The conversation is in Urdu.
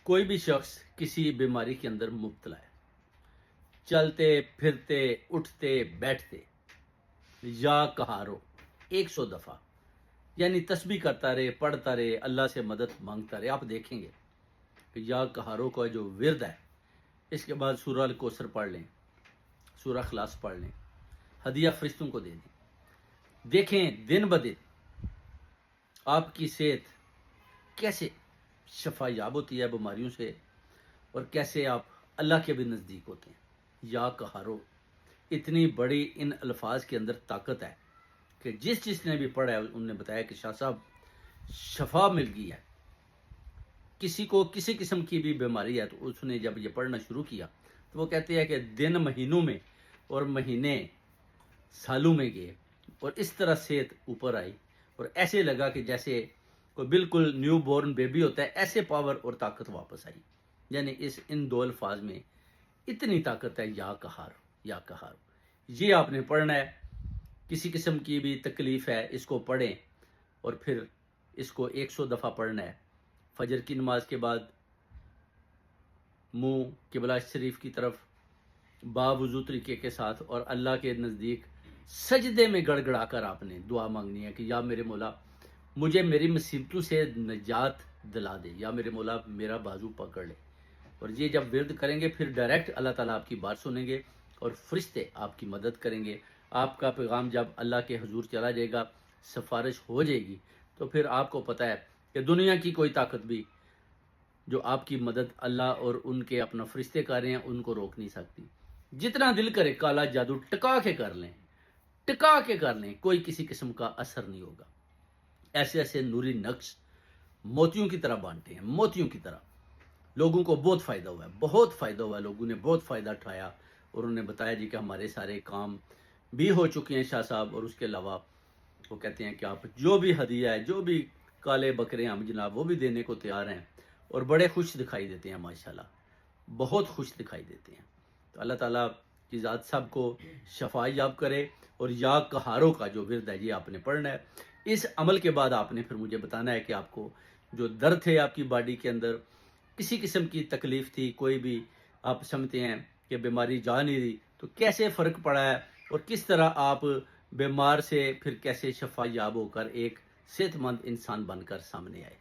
کوئی بھی شخص کسی بیماری کے اندر مبتلا ہے، چلتے پھرتے اٹھتے بیٹھتے یا کہارو 100 دفعہ، یعنی تسبیح کرتا رہے، پڑھتا رہے، اللہ سے مدد مانگتا رہے، آپ دیکھیں گے کہ یا کہارو کا جو ورد ہے، اس کے بعد سورہ الکوثر پڑھ لیں، سورہ اخلاص پڑھ لیں، ہدیہ فرشتوں کو دے دیں، دیکھیں دن بدن آپ کی صحت کیسے شفا یاب ہوتی ہے بیماریوں سے، اور کیسے آپ اللہ کے بھی نزدیک ہوتے ہیں۔ یا کہارو، اتنی بڑی ان الفاظ کے اندر طاقت ہے کہ جس نے بھی پڑھا ہے انہوں نے بتایا کہ شاہ صاحب شفا مل گئی ہے۔ کسی کو کسی قسم کی بھی بیماری ہے تو اس نے جب یہ پڑھنا شروع کیا تو وہ کہتے ہیں کہ دن مہینوں میں اور مہینے سالوں میں گئے، اور اس طرح صحت اوپر آئی، اور ایسے لگا کہ جیسے کوئی بالکل نیو بورن بیبی ہوتا ہے، ایسے پاور اور طاقت واپس آئی۔ یعنی ان دو الفاظ میں اتنی طاقت ہے، یا کہارو یا کہارو۔ یہ آپ نے پڑھنا ہے، کسی قسم کی بھی تکلیف ہے اس کو پڑھیں، اور پھر اس کو 100 دفعہ پڑھنا ہے۔ فجر کی نماز کے بعد منہ قبلہ شریف کی طرف باوضو طریقے کے ساتھ اور اللہ کے نزدیک سجدے میں گڑ گڑا کر آپ نے دعا مانگنی ہے کہ یا میرے مولا مجھے میری مصیبتوں سے نجات دلا دے، یا میرے مولا میرا بازو پکڑ لے۔ اور یہ جب ورد کریں گے پھر ڈائریکٹ اللہ تعالیٰ آپ کی بات سنیں گے، اور فرشتے آپ کی مدد کریں گے۔ آپ کا پیغام جب اللہ کے حضور چلا جائے گا، سفارش ہو جائے گی، تو پھر آپ کو پتہ ہے کہ دنیا کی کوئی طاقت بھی جو آپ کی مدد اللہ اور ان کے اپنا فرشتے کر رہے ہیں ان کو روک نہیں سکتی۔ جتنا دل کرے کالا جادو ٹکا کے کر لیں، ٹکا کے کر لیں، کوئی کسی قسم کا اثر نہیں ہوگا۔ ایسے ایسے نوری نقش موتیوں کی طرح بانٹے ہیں، موتیوں کی طرح۔ لوگوں کو بہت فائدہ ہوا ہے، بہت فائدہ ہوا ہے، لوگوں نے بہت فائدہ اٹھایا، اور انہوں نے بتایا جی کہ ہمارے سارے کام بھی ہو چکے ہیں شاہ صاحب، اور اس کے علاوہ وہ کہتے ہیں کہ آپ جو بھی ہدیہ ہے، جو بھی کالے بکرے ہم جناب وہ بھی دینے کو تیار ہیں، اور بڑے خوش دکھائی دیتے ہیں، ماشاءاللہ بہت خوش دکھائی دیتے ہیں۔ تو اللہ تعالیٰ کی ذات سب کو شفا یاب کرے، اور یا کہارو کا جو ورد ہے یہ آپ نے پڑھنا ہے۔ اس عمل کے بعد آپ نے پھر مجھے بتانا ہے کہ آپ کو جو درد ہے آپ کی باڈی کے اندر، کسی قسم کی تکلیف تھی، کوئی بھی آپ سمجھتے ہیں کہ بیماری جا نہیں رہی، تو کیسے فرق پڑا ہے، اور کس طرح آپ بیمار سے پھر کیسے شفا یاب ہو کر ایک صحت مند انسان بن کر سامنے آئے۔